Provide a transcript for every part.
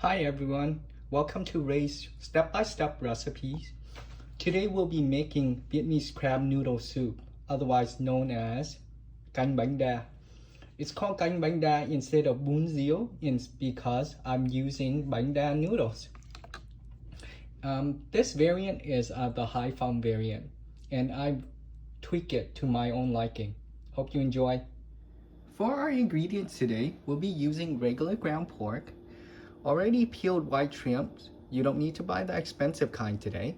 Hi everyone, welcome to Ray's step-by-step recipes. Today we'll be making Vietnamese crab noodle soup, otherwise known as Canh bánh. It's called Canh bánh instead of bún riêu because I'm using bánh noodles. This variant is the high fun variant, and I've tweaked it to my own liking. Hope you enjoy. For our ingredients today, we'll be using regular ground pork, already peeled white shrimps. You don't need to buy the expensive kind today.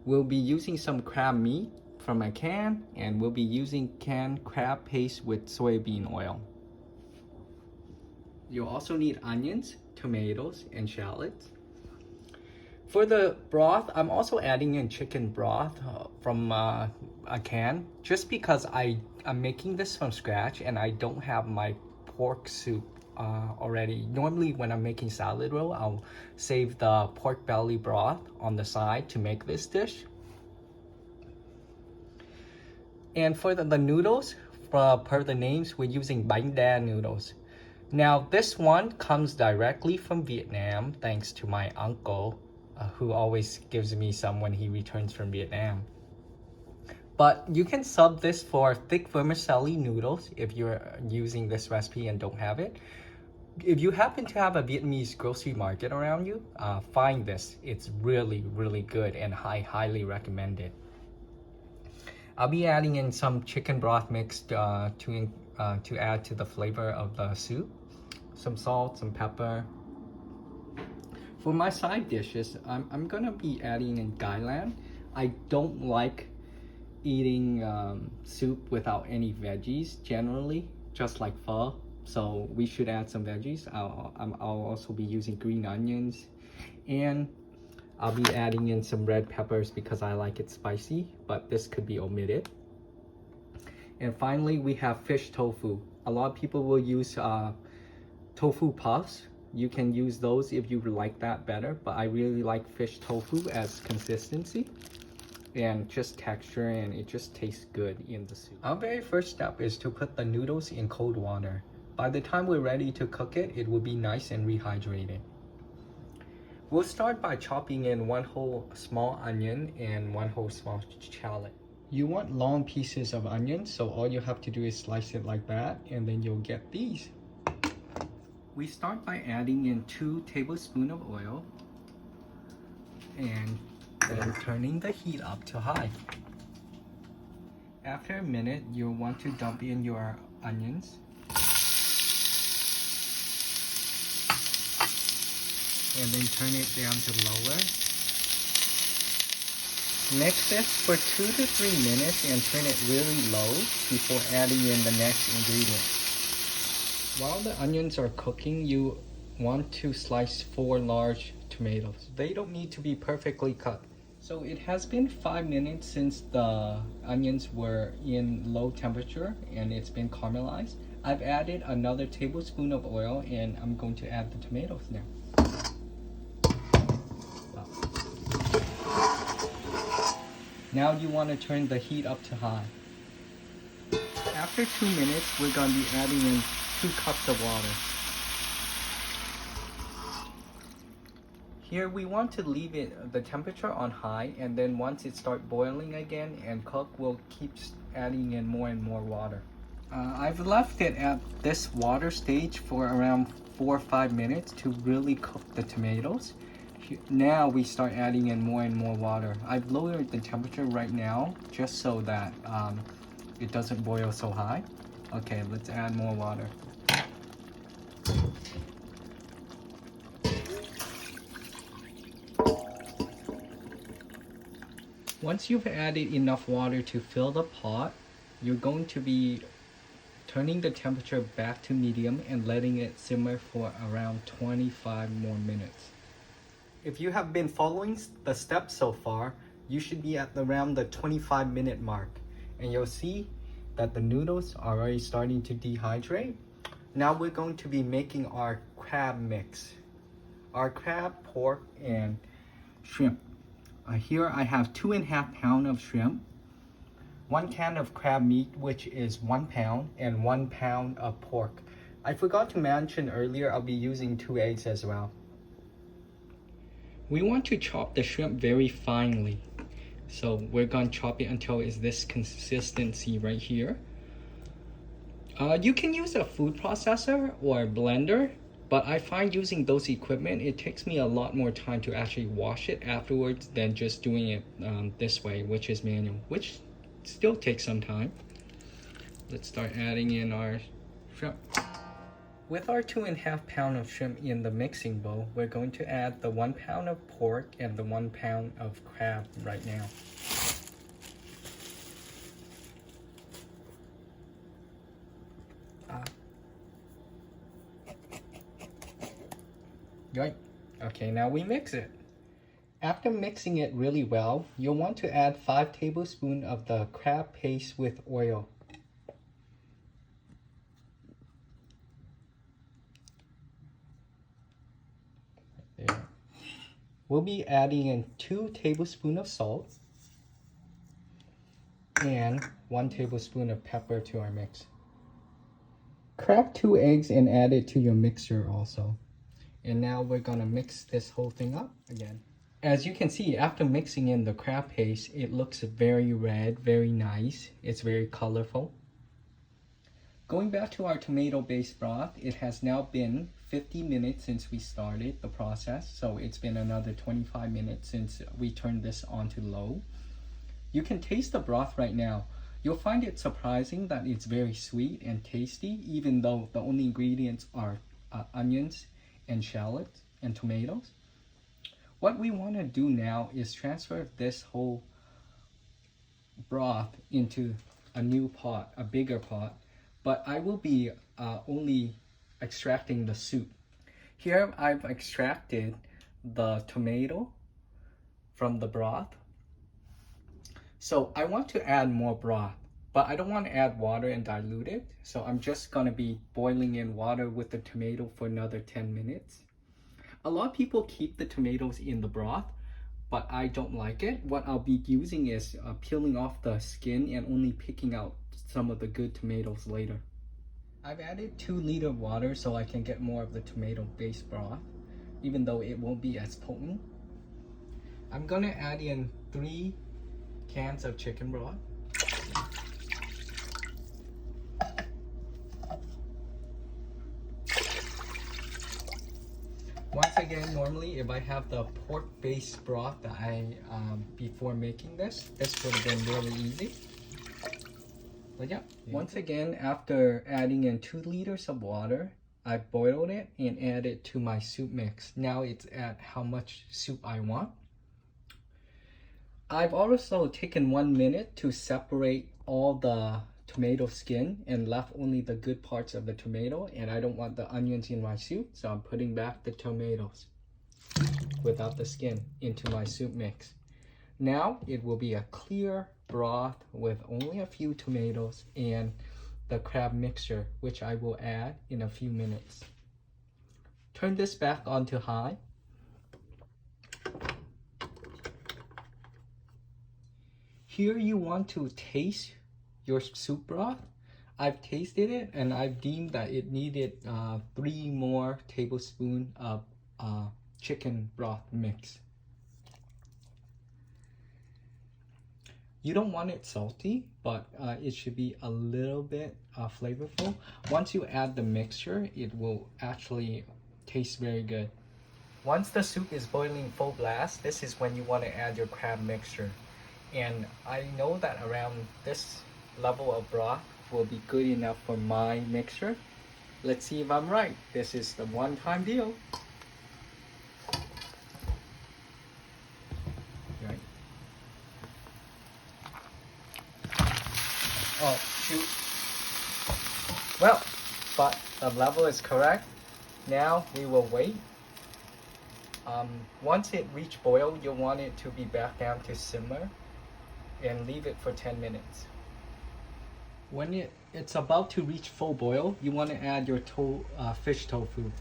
We'll be using some crab meat from a can, and we'll be using canned crab paste with soybean oil. You'll also need onions, tomatoes, and shallots. For the broth, I'm also adding in chicken broth from a can, just because I'm making this from scratch and I don't have my pork soup already. Normally when I'm making salad roll, I'll save the pork belly broth on the side to make this dish. And for the noodles, per the names, we're using bánh noodles. Now this one comes directly from Vietnam, thanks to my uncle, who always gives me some when he returns from Vietnam. But you can sub this for thick vermicelli noodles if you're using this recipe and don't have it. If you happen to have a Vietnamese grocery market around you, find this. It's really, really good and I highly recommend it. I'll be adding in some chicken broth mix to add to the flavor of the soup. Some salt, some pepper. For my side dishes, I'm gonna be adding in Gai Lan. I don't like eating soup without any veggies generally, just like pho. So we should add some veggies. I'll also be using green onions, and I'll be adding in some red peppers because I like it spicy, but this could be omitted. And finally, we have fish tofu. A lot of people will use tofu puffs. You can use those if you like that better, but I really like fish tofu as consistency and just texture, and it just tastes good in the soup. Our very first step is to put the noodles in cold water. By the time we're ready to cook it, it will be nice and rehydrated. We'll start by chopping in one whole small onion and one whole small shallot. You want long pieces of onion, so all you have to do is slice it like that, and then you'll get these. We start by adding in 2 tablespoons of oil and then turning the heat up to high. After a minute, you'll want to dump in your onions. And then turn it down to lower. Mix this for 2 to 3 minutes and turn it really low before adding in the next ingredient. While the onions are cooking, you want to slice 4 large tomatoes. They don't need to be perfectly cut. So it has been 5 minutes since the onions were in low temperature and it's been caramelized. I've added another tablespoon of oil and I'm going to add the tomatoes now. Now you want to turn the heat up to high. After 2 minutes, we're going to be adding in 2 cups of water. Here we want to leave the temperature on high, and then once it starts boiling again and cook, we'll keep adding in more and more water. I've left it at this water stage for around 4 or 5 minutes to really cook the tomatoes. Now we start adding in more and more water. I've lowered the temperature right now just so that it doesn't boil so high. Okay, let's add more water. Once you've added enough water to fill the pot, you're going to be turning the temperature back to medium and letting it simmer for around 25 more minutes. If you have been following the steps so far, you should be at around the 25-minute mark, and you'll see that the noodles are already starting to dehydrate. Now we're going to be making our crab mix. Our crab, pork, and shrimp. Here I have 2.5 pounds of shrimp, 1 can of crab meat, which is 1 pound, and 1 pound of pork. I forgot to mention earlier, I'll be using 2 eggs as well. We want to chop the shrimp very finely. So we're gonna chop it until it's this consistency right here. You can use a food processor or a blender, but I find using those equipment, it takes me a lot more time to actually wash it afterwards than just doing it this way, which is manual, which still takes some time. Let's start adding in our shrimp. With our 2.5 pounds of shrimp in the mixing bowl, we're going to add the 1 pound of pork and the 1 pound of crab right now. Right. Okay, now we mix it. After mixing it really well, you'll want to add 5 tablespoons of the crab paste with oil. There. We'll be adding in 2 tablespoons of salt and 1 tablespoon of pepper to our mix. Crack 2 eggs and add it to your mixture also. And now we're gonna mix this whole thing up again. As you can see, after mixing in the crab paste, it looks very red, very nice. It's very colorful. Going back to our tomato-based broth, it has now been 50 minutes since we started the process. So it's been another 25 minutes since we turned this on to low. You can taste the broth right now. You'll find it surprising that it's very sweet and tasty, even though the only ingredients are onions and shallots and tomatoes. What we want to do now is transfer this whole broth into a new pot, a bigger pot, but I will be only extracting the soup. Here I've extracted the tomato from the broth. So I want to add more broth, but I don't want to add water and dilute it. So I'm just going to be boiling in water with the tomato for another 10 minutes. A lot of people keep the tomatoes in the broth, but I don't like it. What I'll be using is peeling off the skin and only picking out some of the good tomatoes later. I've added 2 liters of water so I can get more of the tomato-based broth, even though it won't be as potent. I'm going to add in 3 cans of chicken broth. Once again, normally if I have the pork-based broth that I before making this would have been really easy. But yeah, once again, after adding in 2 liters of water, I boiled it and added it to my soup mix. Now it's at how much soup I want. I've also taken 1 minute to separate all the tomato skin and left only the good parts of the tomato, and I don't want the onions in my soup, so I'm putting back the tomatoes without the skin into my soup mix. Now it will be a clear broth with only a few tomatoes and the crab mixture, which I will add in a few minutes. Turn this back on to high. Here you want to taste your soup broth. I've tasted it and I've deemed that it needed 3 more tablespoons of chicken broth mix. You don't want it salty, but it should be a little bit flavorful. Once you add the mixture, it will actually taste very good. Once the soup is boiling full blast, this is when you want to add your crab mixture. And I know that around this level of broth will be good enough for my mixture. Let's see if I'm right. This is the one-time deal. Right. Oh, shoot. Well, but the level is correct. Now we will wait. Once it reaches boil, you'll want it to be back down to simmer and leave it for 10 minutes. When it's about to reach full boil, you want to add your fish tofu.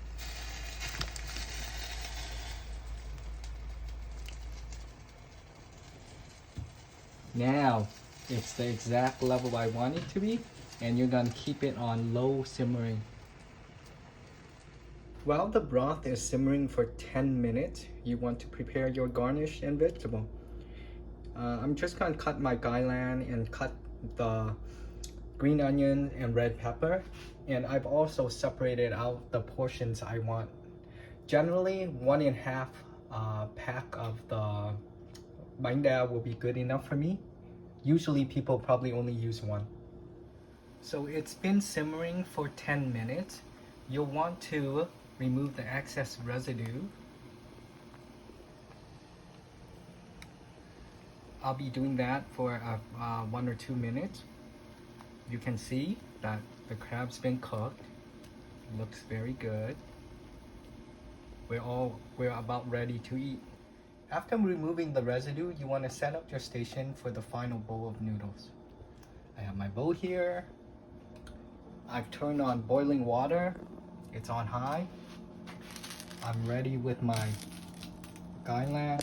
Now, it's the exact level I want it to be, and you're going to keep it on low simmering. while the broth is simmering for 10 minutes, you want to prepare your garnish and vegetable. I'm just gonna cut my Gai Lan and cut the green onion and red pepper. And I've also separated out the portions I want. Generally, 1.5 pack of the bánh will be good enough for me. Usually people probably only use one. So it's been simmering for 10 minutes. You'll want to remove the excess residue. I'll be doing that for 1 or 2 minutes. You can see that the crab's been cooked. Looks very good. We're about ready to eat. After removing the residue, you want to set up your station for the final bowl of noodles. I have my bowl here. I've turned on boiling water. It's on high. I'm ready with my Gai Lan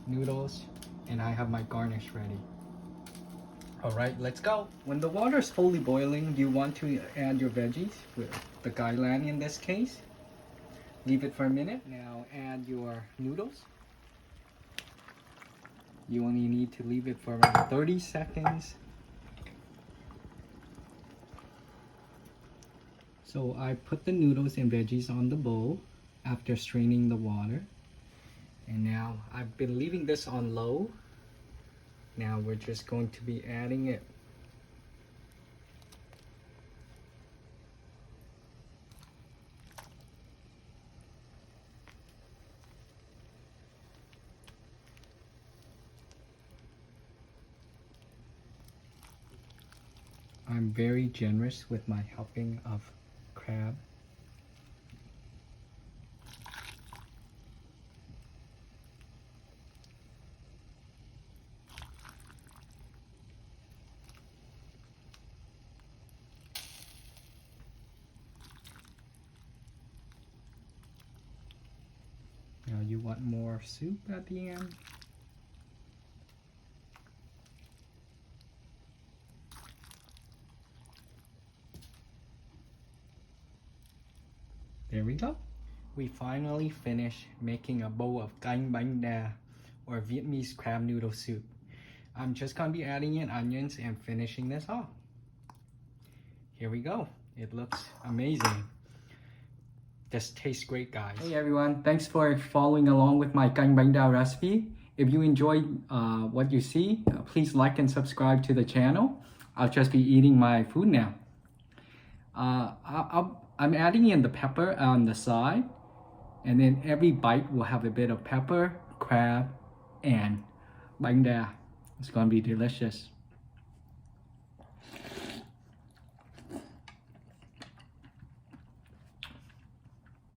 noodles, and I have my garnish ready. Alright, let's go. When the water is fully boiling, you want to add your veggies, with the Gai Lan in this case. Leave it for a minute. Now add your noodles. You only need to leave it for around 30 seconds. So I put the noodles and veggies on the bowl after straining the water. And now I've been leaving this on low. Now we're just going to be adding it. I'm very generous with my helping of crab. Now you want more soup at the end. There we go. We finally finished making a bowl of canh bánh đa, or Vietnamese crab noodle soup. I'm just gonna be adding in onions and finishing this off. Here we go. It looks amazing. This tastes great, guys. Hey everyone, thanks for following along with my canh bánh đa recipe. If you enjoyed what you see, please like and subscribe to the channel. I'll just be eating my food now. I'm adding in the pepper on the side, and then every bite will have a bit of pepper, crab, and bánh đa. It's gonna be delicious.